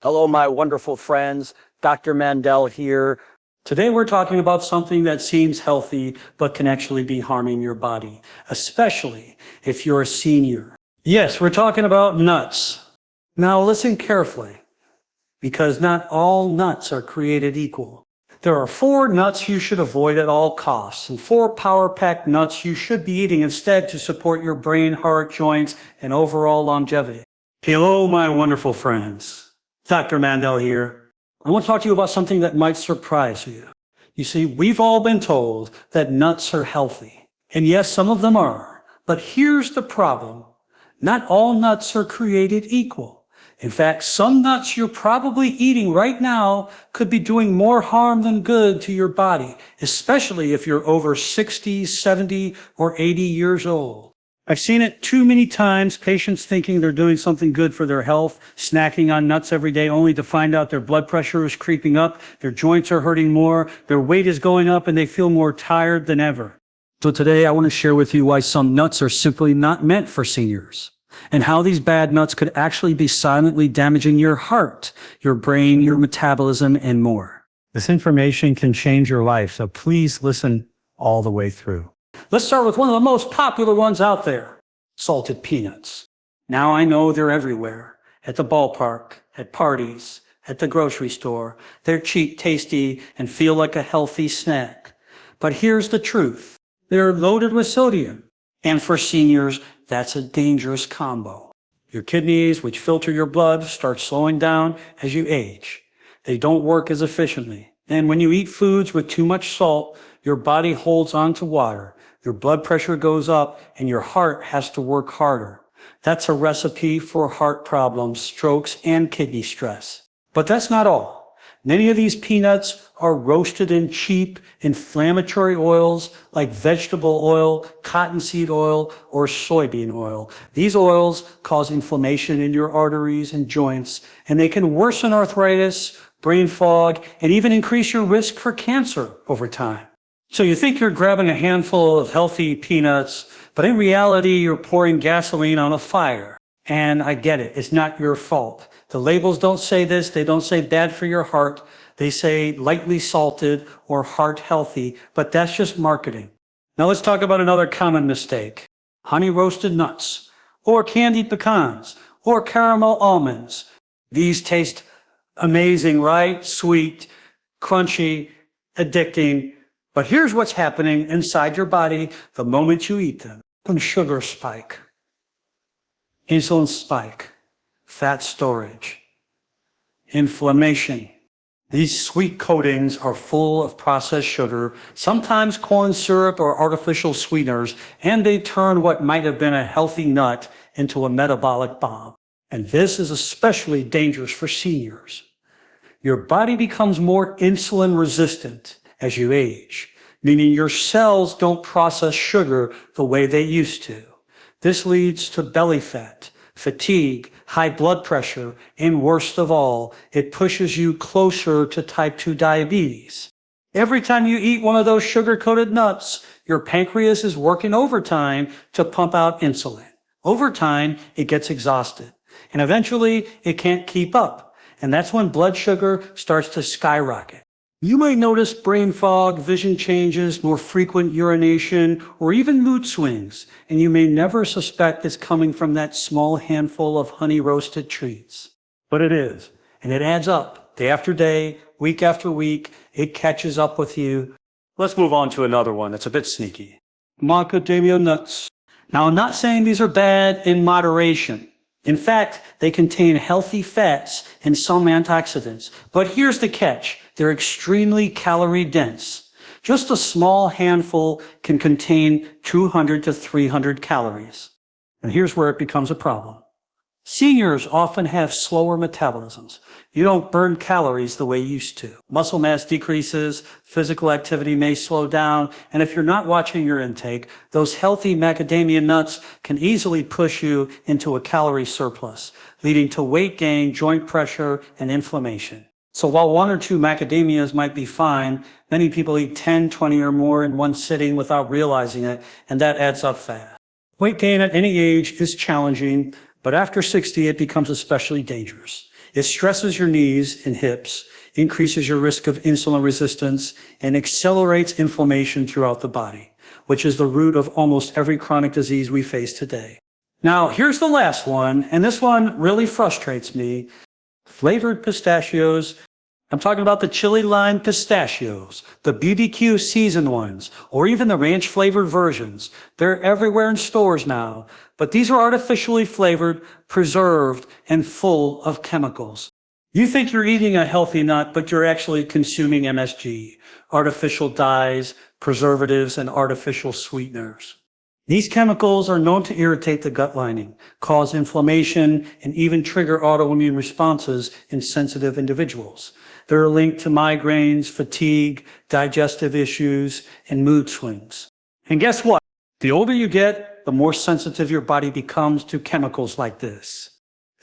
Hello, my wonderful friends. Dr. Mandell here. Today we're talking about something that seems healthy but can actually be harming your body, especially if you're a senior. Yes, we're talking about nuts. Now listen carefully, because not all nuts are created equal. There are 4 nuts you should avoid at all costs, and 4 power-packed nuts you should be eating instead to support your brain, heart, joints, and overall longevity. Hello, my wonderful friends. Dr. Mandell here. I want to talk to you about something that might surprise you. You see, we've all been told that nuts are healthy. And yes, some of them are. But here's the problem. Not all nuts are created equal. In fact, some nuts you're probably eating right now could be doing more harm than good to your body, especially if you're over 60, 70, or 80 years old. I've seen it too many times, patients thinking they're doing something good for their health, snacking on nuts every day only to find out their blood pressure is creeping up, their joints are hurting more, their weight is going up, and they feel more tired than ever. So today I want to share with you why some nuts are simply not meant for seniors, and how these bad nuts could actually be silently damaging your heart, your brain, your metabolism, and more. This information can change your life, so please listen all the way through. Let's start with one of the most popular ones out there, salted peanuts. Now I know they're everywhere, at the ballpark, at parties, at the grocery store. They're cheap, tasty, and feel like a healthy snack. But here's the truth. They're loaded with sodium. And for seniors, that's a dangerous combo. Your kidneys, which filter your blood, start slowing down as you age. They don't work as efficiently. And when you eat foods with too much salt, your body holds on to water. Your blood pressure goes up and your heart has to work harder. That's a recipe for heart problems, strokes, and kidney stress. But that's not all. Many of these peanuts are roasted in cheap, inflammatory oils like vegetable oil, cottonseed oil, or soybean oil. These oils cause inflammation in your arteries and joints, and they can worsen arthritis, brain fog, and even increase your risk for cancer over time. So you think you're grabbing a handful of healthy peanuts, but in reality, you're pouring gasoline on a fire. And I get it. It's not your fault. The labels don't say this. They don't say bad for your heart. They say lightly salted or heart healthy, but that's just marketing. Now let's talk about another common mistake. Honey roasted nuts, or candied pecans, or caramel almonds. These taste amazing, right? Sweet, crunchy, addicting. But here's what's happening inside your body the moment you eat them. Sugar spike, insulin spike, fat storage, inflammation. These sweet coatings are full of processed sugar, sometimes corn syrup or artificial sweeteners, and they turn what might have been a healthy nut into a metabolic bomb. And this is especially dangerous for seniors. Your body becomes more insulin resistant as you age, meaning your cells don't process sugar the way they used to. This leads to belly fat, fatigue, high blood pressure, and worst of all, it pushes you closer to type 2 diabetes. Every time you eat one of those sugar-coated nuts, your pancreas is working overtime to pump out insulin. Over time, it gets exhausted, and eventually it can't keep up. And that's when blood sugar starts to skyrocket. You might notice brain fog, vision changes, more frequent urination, or even mood swings, and you may never suspect it's coming from that small handful of honey-roasted treats. But it is, and it adds up. Day after day, week after week, it catches up with you. Let's move on to another one that's a bit sneaky. Macadamia nuts. Now, I'm not saying these are bad in moderation. In fact, they contain healthy fats and some antioxidants. But here's the catch. They're extremely calorie dense. Just a small handful can contain 200 to 300 calories. And here's where it becomes a problem. Seniors often have slower metabolisms. You don't burn calories the way you used to. Muscle mass decreases, physical activity may slow down, and if you're not watching your intake, those healthy macadamia nuts can easily push you into a calorie surplus, leading to weight gain, joint pressure, and inflammation. So while 1 or 2 macadamias might be fine, many people eat 10, 20 or more in one sitting without realizing it, and that adds up fast. Weight gain at any age is challenging, but after 60, it becomes especially dangerous. It stresses your knees and hips, increases your risk of insulin resistance, and accelerates inflammation throughout the body, which is the root of almost every chronic disease we face today. Now, here's the last one, and this one really frustrates me. Flavored pistachios. I'm talking about the chili lime pistachios, the BBQ seasoned ones, or even the ranch flavored versions. They're everywhere in stores now, but these are artificially flavored, preserved, and full of chemicals. You think you're eating a healthy nut, but you're actually consuming MSG, artificial dyes, preservatives, and artificial sweeteners. These chemicals are known to irritate the gut lining, cause inflammation, and even trigger autoimmune responses in sensitive individuals. They're linked to migraines, fatigue, digestive issues, and mood swings. And guess what? The older you get, the more sensitive your body becomes to chemicals like this.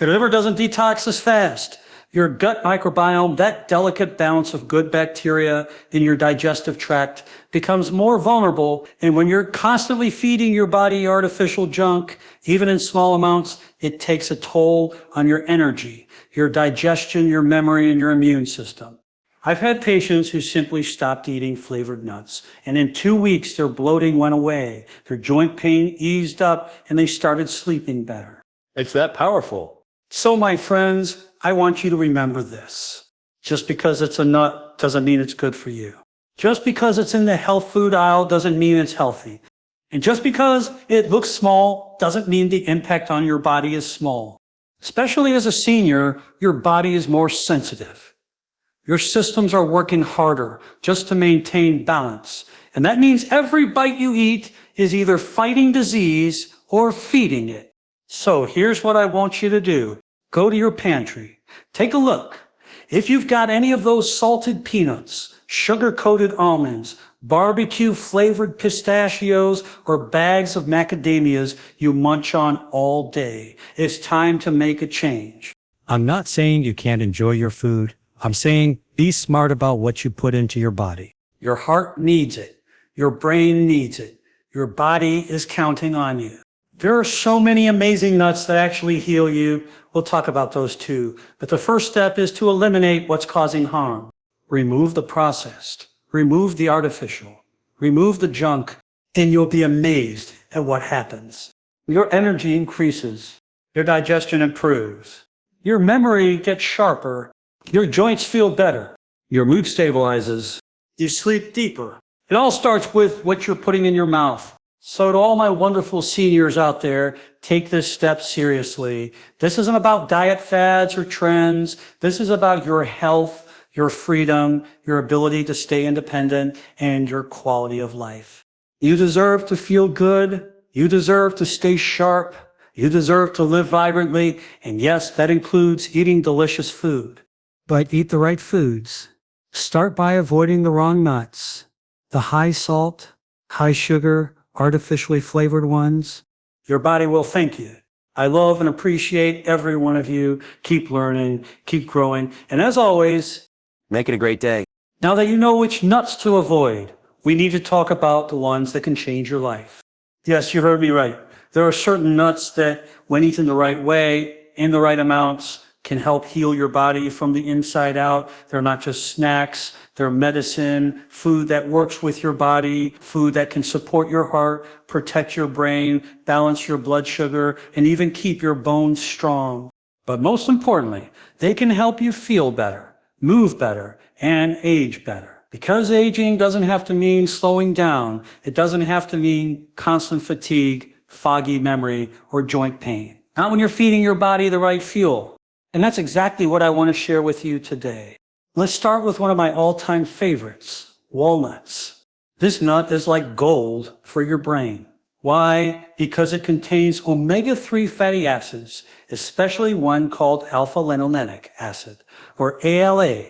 Your liver doesn't detox as fast. Your gut microbiome, that delicate balance of good bacteria in your digestive tract, becomes more vulnerable. And when you're constantly feeding your body artificial junk, even in small amounts, it takes a toll on your energy, your digestion, your memory, and your immune system. I've had patients who simply stopped eating flavored nuts, and in 2 weeks, their bloating went away, their joint pain eased up, and they started sleeping better. It's that powerful. So, my friends, I want you to remember this. Just because it's a nut doesn't mean it's good for you. Just because it's in the health food aisle doesn't mean it's healthy. And just because it looks small doesn't mean the impact on your body is small. Especially as a senior, your body is more sensitive. Your systems are working harder just to maintain balance. And that means every bite you eat is either fighting disease or feeding it. So here's what I want you to do. Go to your pantry. Take a look. If you've got any of those salted peanuts, sugar-coated almonds, barbecue-flavored pistachios, or bags of macadamias you munch on all day, it's time to make a change. I'm not saying you can't enjoy your food. I'm saying be smart about what you put into your body. Your heart needs it. Your brain needs it. Your body is counting on you. There are so many amazing nuts that actually heal you. We'll talk about those too. But the first step is to eliminate what's causing harm. Remove the processed. Remove the artificial. Remove the junk, and you'll be amazed at what happens. Your energy increases. Your digestion improves. Your memory gets sharper. Your joints feel better. Your mood stabilizes. You sleep deeper. It all starts with what you're putting in your mouth. So to all my wonderful seniors out there, take this step seriously. This isn't about diet fads or trends. This is about your health, your freedom, your ability to stay independent, and your quality of life. You deserve to feel good. You deserve to stay sharp. You deserve to live vibrantly. And yes, that includes eating delicious food. But eat the right foods. Start by avoiding the wrong nuts, the high salt, high sugar, artificially flavored ones. Your body will thank you. I love and appreciate every one of you. Keep learning, keep growing. And as always, Make it a great day. now that you know which nuts to avoid, we need to talk about the ones that can change your life. Yes, you heard me right. There are certain nuts that, when eaten the right way, in the right amounts, can help heal your body from the inside out. They're not just snacks. They're medicine, food that works with your body, food that can support your heart, protect your brain, balance your blood sugar, and even keep your bones strong. But most importantly, they can help you feel better, move better, and age better. Because aging doesn't have to mean slowing down. It doesn't have to mean constant fatigue, foggy memory, or joint pain. Not when you're feeding your body the right fuel. And that's exactly what I want to share with you today. Let's start with one of my all-time favorites, walnuts. This nut is like gold for your brain. Why? Because it contains omega-3 fatty acids, especially one called alpha-linolenic acid, or ALA.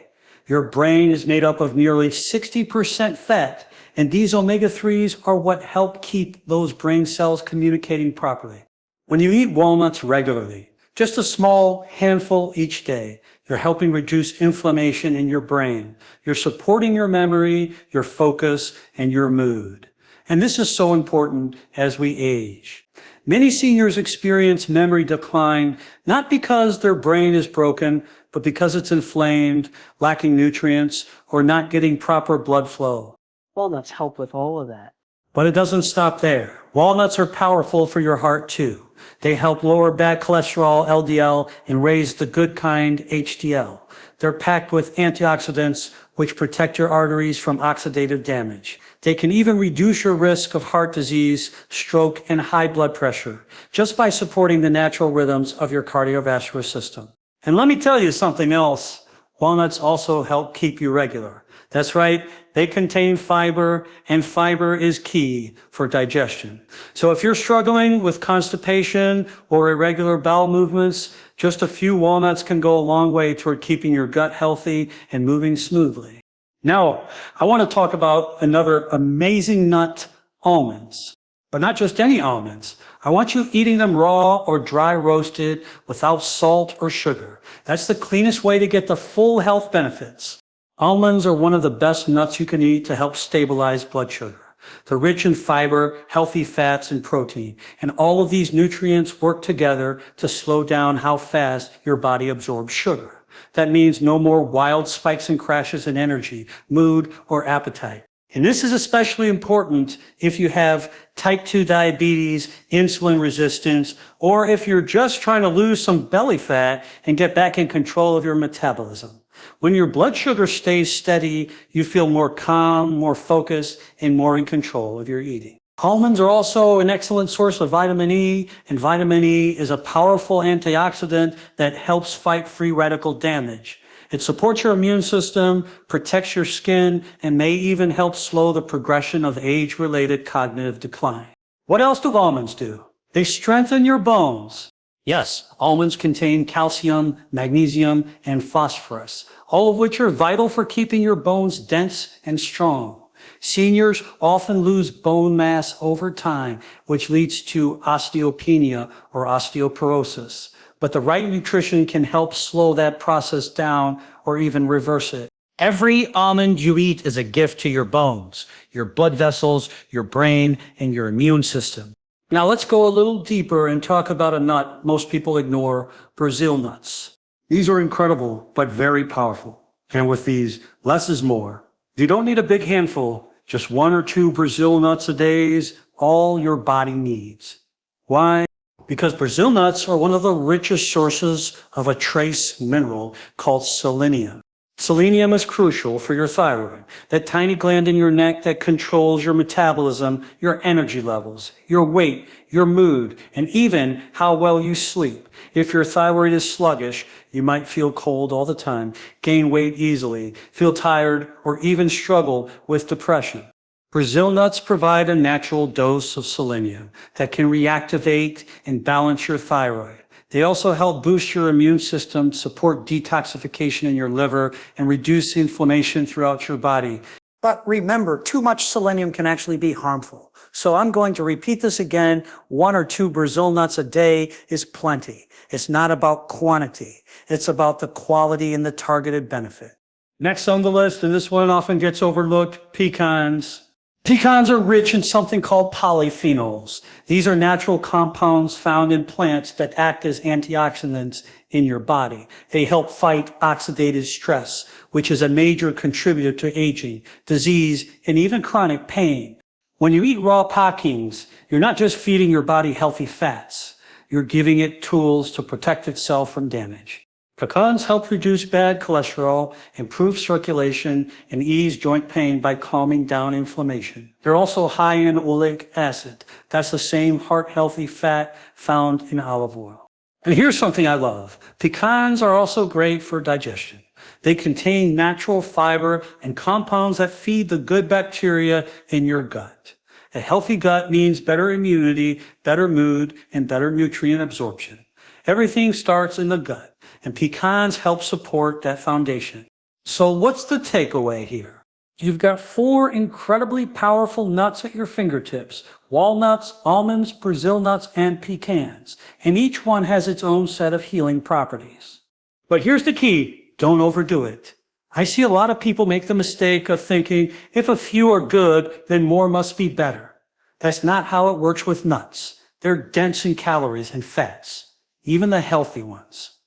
Your brain is made up of nearly 60% fat, and these omega-3s are what help keep those brain cells communicating properly. When you eat walnuts regularly, just a small handful each day, you're helping reduce inflammation in your brain. You're supporting your memory, your focus, and your mood. And this is so important as we age. Many seniors experience memory decline, not because their brain is broken, but because it's inflamed, lacking nutrients, or not getting proper blood flow. Walnuts help with all of that. But it doesn't stop there. Walnuts are powerful for your heart too. They help lower bad cholesterol, LDL, and raise the good kind, HDL. They're packed with antioxidants, which protect your arteries from oxidative damage. They can even reduce your risk of heart disease, stroke, and high blood pressure, just by supporting the natural rhythms of your cardiovascular system. And let me tell you something else. Walnuts also help keep you regular. That's right, they contain fiber, and fiber is key for digestion. So if you're struggling with constipation or irregular bowel movements, just a few walnuts can go a long way toward keeping your gut healthy and moving smoothly. Now, I want to talk about another amazing nut, almonds. But not just any almonds. I want you eating them raw or dry roasted without salt or sugar. That's the cleanest way to get the full health benefits. Almonds are one of the best nuts you can eat to help stabilize blood sugar. They're rich in fiber, healthy fats, and protein. And all of these nutrients work together to slow down how fast your body absorbs sugar. That means no more wild spikes and crashes in energy, mood, or appetite. And this is especially important if you have type 2 diabetes, insulin resistance, or if you're just trying to lose some belly fat and get back in control of your metabolism. When your blood sugar stays steady, you feel more calm, more focused, and more in control of your eating. Almonds are also an excellent source of vitamin E, and vitamin E is a powerful antioxidant that helps fight free radical damage. It supports your immune system, protects your skin, and may even help slow the progression of age-related cognitive decline. What else do almonds do? They strengthen your bones. Yes, almonds contain calcium, magnesium, and phosphorus, all of which are vital for keeping your bones dense and strong. Seniors often lose bone mass over time, which leads to osteopenia or osteoporosis. But the right nutrition can help slow that process down or even reverse it. Every almond you eat is a gift to your bones, your blood vessels, your brain, and your immune system. Now let's go a little deeper and talk about a nut most people ignore, Brazil nuts. These are incredible, but very powerful. And with these, less is more. You don't need a big handful, just 1 or 2 Brazil nuts a day is all your body needs. Why? Because Brazil nuts are one of the richest sources of a trace mineral called selenium. Selenium is crucial for your thyroid, that tiny gland in your neck that controls your metabolism, your energy levels, your weight, your mood, and even how well you sleep. If your thyroid is sluggish, you might feel cold all the time, gain weight easily, feel tired, or even struggle with depression. Brazil nuts provide a natural dose of selenium that can reactivate and balance your thyroid. They also help boost your immune system, support detoxification in your liver, and reduce inflammation throughout your body. But remember, too much selenium can actually be harmful. So I'm going to repeat this again. 1 or 2 Brazil nuts a day is plenty. It's not about quantity. It's about the quality and the targeted benefit. Next on the list, and this one often gets overlooked, pecans. Pecans are rich in something called polyphenols. These are natural compounds found in plants that act as antioxidants in your body. They help fight oxidative stress, which is a major contributor to aging, disease, and even chronic pain. When you eat raw pecans, you're not just feeding your body healthy fats. You're giving it tools to protect itself from damage. Pecans help reduce bad cholesterol, improve circulation, and ease joint pain by calming down inflammation. They're also high in oleic acid. That's the same heart-healthy fat found in olive oil. And here's something I love. Pecans are also great for digestion. They contain natural fiber and compounds that feed the good bacteria in your gut. A healthy gut means better immunity, better mood, and better nutrient absorption. Everything starts in the gut, and pecans help support that foundation. So what's the takeaway here? You've got 4 incredibly powerful nuts at your fingertips: walnuts, almonds, Brazil nuts, and pecans. And each one has its own set of healing properties. But here's the key: don't overdo it. I see a lot of people make the mistake of thinking if a few are good, then more must be better. That's not how it works with nuts. They're dense in calories and fats, even the healthy ones.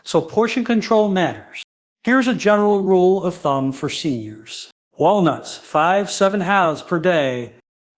So portion control matters. Here's a general rule of thumb for seniors. Walnuts, 5-7 halves per day.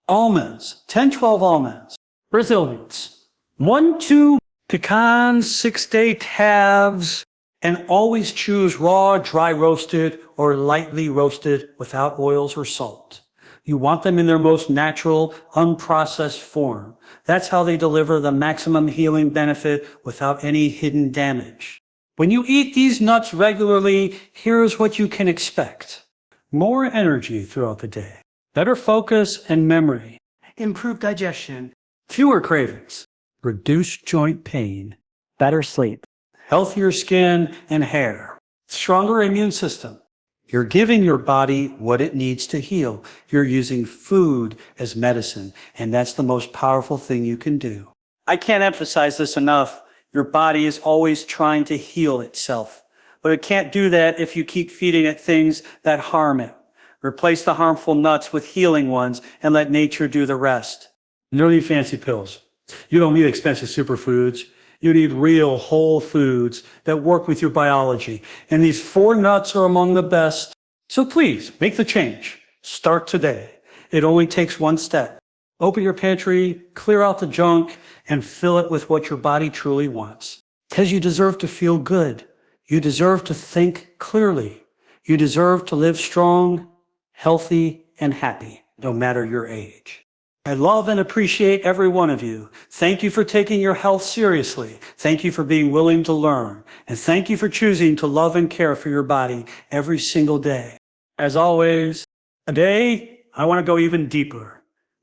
Almonds, 10-12 almonds. Brazil nuts, 1-2 pecans, 6-8 halves. And always choose raw, dry roasted, or lightly roasted without oils or salt. You want them in their most natural, unprocessed form. That's how they deliver the maximum healing benefit without any hidden damage. When you eat these nuts regularly, here's what you can expect. More energy throughout the day, better focus and memory, improved digestion, fewer cravings, reduced joint pain, Better sleep. healthier skin and hair, stronger immune system. You're giving your body what it needs to heal. You're using food as medicine, and that's the most powerful thing you can do. I can't emphasize this enough. Your body is always trying to heal itself, but it can't do that if you keep feeding it things that harm it. Replace the harmful nuts with healing ones and let nature do the rest. You don't need fancy pills. You don't need expensive superfoods. You need real whole foods that work with your biology. And these 4 nuts are among the best. So please, make the change. Start today. It only takes 1 step. Open your pantry, clear out the junk, and fill it with what your body truly wants. Because you deserve to feel good. You deserve to think clearly. You deserve to live strong, healthy, and happy, no matter your age. I love and appreciate every one of you. Thank you for taking your health seriously. Thank you for being willing to learn. And thank you for choosing to love and care for your body every single day. As always, today, I want to go even deeper.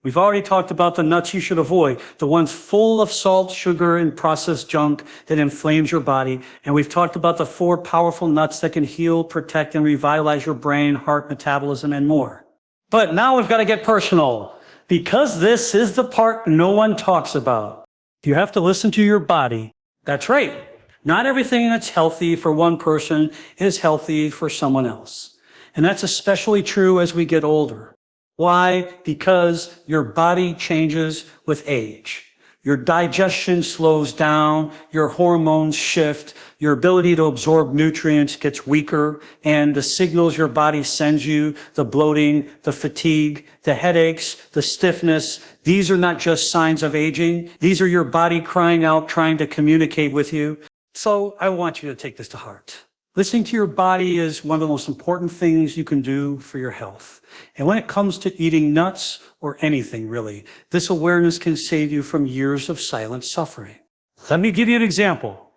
We've already talked about the nuts you should avoid, the ones full of salt, sugar, and processed junk that inflames your body. And we've talked about the 4 powerful nuts that can heal, protect, and revitalize your brain, heart, metabolism, and more. But now we've got to get personal. Because this is the part no one talks about. You have to listen to your body. That's right. Not everything that's healthy for one person is healthy for someone else. And that's especially true as we get older. Why? Because your body changes with age. Your digestion slows down, your hormones shift, your ability to absorb nutrients gets weaker, and the signals your body sends you, the bloating, the fatigue, the headaches, the stiffness, these are not just signs of aging. These are your body crying out, trying to communicate with you. So I want you to take this to heart. Listening to your body is one of the most important things you can do for your health. And when it comes to eating nuts, or anything really, this awareness can save you from years of silent suffering. Let me give you an example.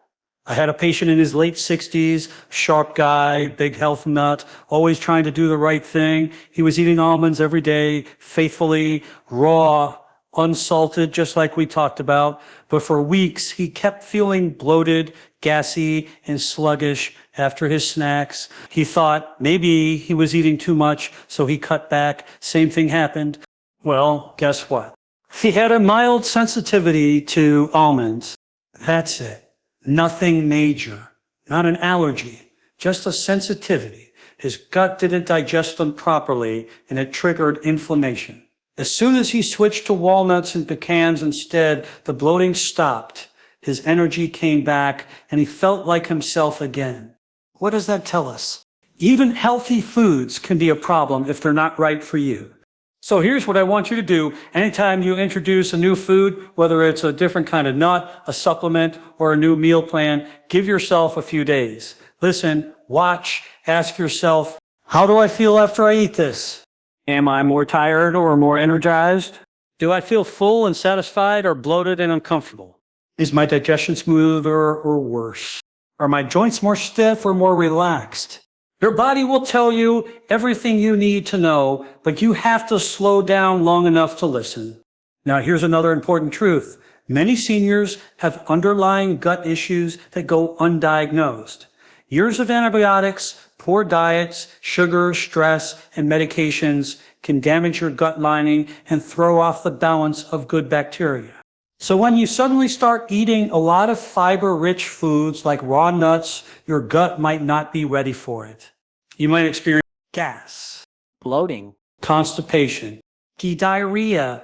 I had a patient in his late 60s, sharp guy, big health nut, always trying to do the right thing. He was eating almonds every day, faithfully, raw, unsalted, just like we talked about. But for weeks, he kept feeling bloated, gassy, and sluggish after his snacks. He thought maybe he was eating too much, so he cut back. Same thing happened. Well, guess what? He had a mild sensitivity to almonds. That's it. Nothing major. Not an allergy. Just a sensitivity. His gut didn't digest them properly, and it triggered inflammation. As soon as he switched to walnuts and pecans instead, the bloating stopped. His energy came back, and he felt like himself again. What does that tell us? Even healthy foods can be a problem if they're not right for you. So here's what I want you to do. Anytime you introduce a new food, whether it's a different kind of nut, a supplement, or a new meal plan, give yourself a few days. Listen, watch, ask yourself, how do I feel after I eat this? Am I more tired or more energized? Do I feel full and satisfied or bloated and uncomfortable? Is my digestion smoother or worse? Are my joints more stiff or more relaxed? Your body will tell you everything you need to know, but you have to slow down long enough to listen. Now, here's another important truth. Many seniors have underlying gut issues that go undiagnosed. Years of antibiotics, poor diets, sugar, stress, and medications can damage your gut lining and throw off the balance of good bacteria. So when you suddenly start eating a lot of fiber-rich foods like raw nuts, your gut might not be ready for it. You might experience gas, Bloating. constipation, diarrhea,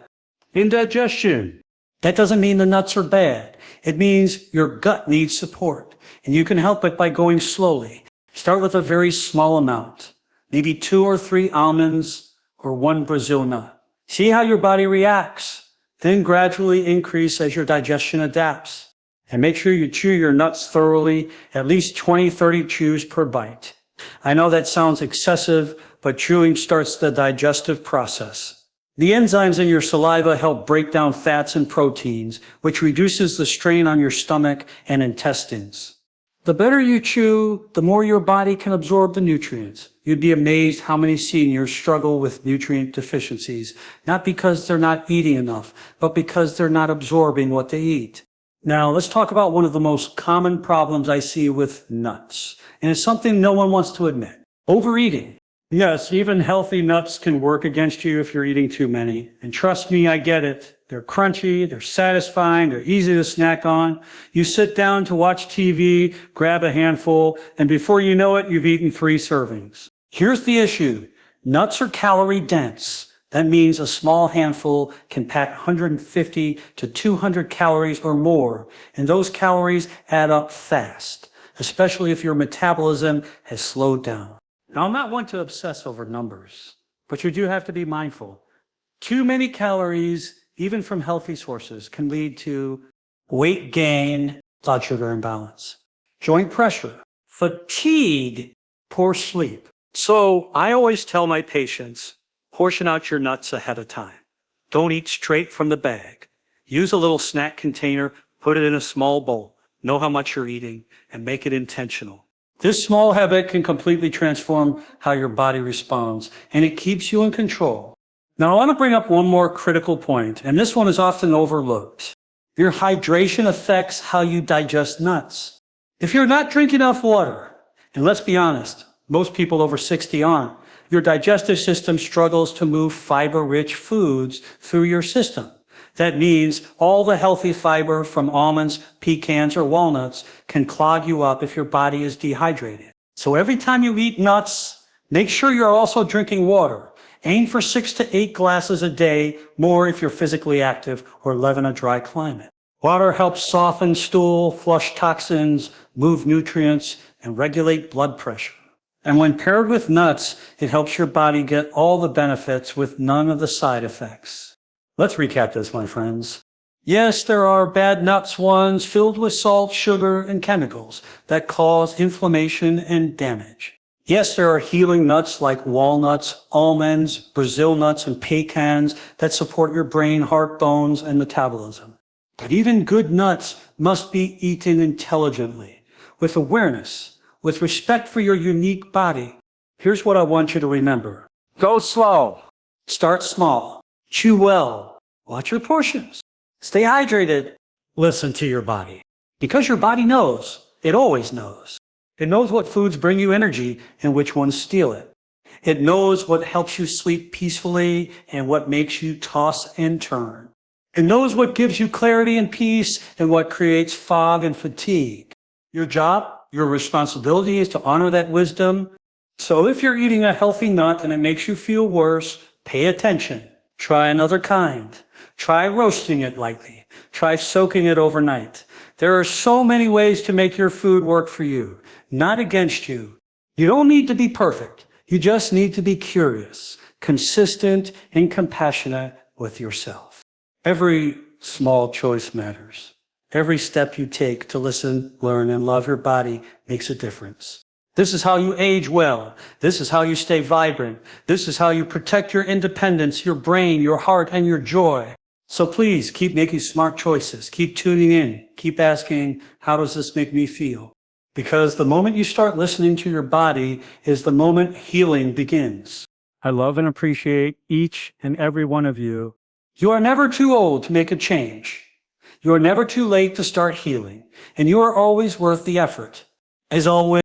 indigestion. That doesn't mean the nuts are bad. It means your gut needs support. and you can help it by going slowly. Start with a very small amount, maybe 2 or 3 almonds or 1 Brazil nut. See how your body reacts, then gradually increase as your digestion adapts. And make sure you chew your nuts thoroughly, at least 20-30 chews per bite. I know that sounds excessive, but chewing starts the digestive process. The enzymes in your saliva help break down fats and proteins, which reduces the strain on your stomach and intestines. The better you chew, the more your body can absorb the nutrients. You'd be amazed how many seniors struggle with nutrient deficiencies, not because they're not eating enough, but because they're not absorbing what they eat. Now, let's talk about one of the most common problems I see with nuts, and it's something no one wants to admit. Overeating. Yes, even healthy nuts can work against you if you're eating too many. And trust me, I get it. They're crunchy, they're satisfying, they're easy to snack on. You sit down to watch TV, grab a handful, and before you know it, you've eaten 3 servings. Here's the issue. Nuts are calorie dense. That means a small handful can pack 150 to 200 calories or more, and those calories add up fast, especially if your metabolism has slowed down. Now, I'm not one to obsess over numbers, but you do have to be mindful. Too many calories, even from healthy sources, can lead to weight gain, blood sugar imbalance, joint pressure, fatigue, poor sleep. So I always tell my patients, portion out your nuts ahead of time. Don't eat straight from the bag. Use a little snack container, put it in a small bowl. Know how much you're eating and make it intentional. This small habit can completely transform how your body responds, and it keeps you in control. Now, I want to bring up one more critical point, and this one is often overlooked. Your hydration affects how you digest nuts. If you're not drinking enough water, and let's be honest, most people over 60 aren't, your digestive system struggles to move fiber-rich foods through your system. That means all the healthy fiber from almonds, pecans, or walnuts can clog you up if your body is dehydrated. So every time you eat nuts, make sure you're also drinking water. Aim for 6 to 8 glasses a day, more if you're physically active or live in a dry climate. Water helps soften stool, flush toxins, move nutrients, and regulate blood pressure. And when paired with nuts, it helps your body get all the benefits with none of the side effects. Let's recap this, my friends. Yes, there are bad nuts ones filled with salt, sugar, and chemicals that cause inflammation and damage. Yes, there are healing nuts like walnuts, almonds, Brazil nuts, and pecans that support your brain, heart, bones, and metabolism. But even good nuts must be eaten intelligently, with awareness, with respect for your unique body. Here's what I want you to remember. Go slow. Start small. Chew well. Watch your portions. Stay hydrated. Listen to your body. Because your body knows. It always knows. It knows what foods bring you energy and which ones steal it. It knows what helps you sleep peacefully and what makes you toss and turn. It knows what gives you clarity and peace and what creates fog and fatigue. Your job, your responsibility is to honor that wisdom. So if you're eating a healthy nut and it makes you feel worse, pay attention. Try another kind. Try roasting it lightly. Try soaking it overnight. There are so many ways to make your food work for you, not against you. You don't need to be perfect. You just need to be curious, consistent, and compassionate with yourself. Every small choice matters. Every step you take to listen, learn, and love your body makes a difference. This is how you age well. This is how you stay vibrant. This is how you protect your independence, your brain, your heart, and your joy. So please keep making smart choices. Keep tuning in. Keep asking, how does this make me feel? Because the moment you start listening to your body is the moment healing begins. I love and appreciate each and every one of you. You are never too old to make a change. You are never too late to start healing, and you are always worth the effort. As always,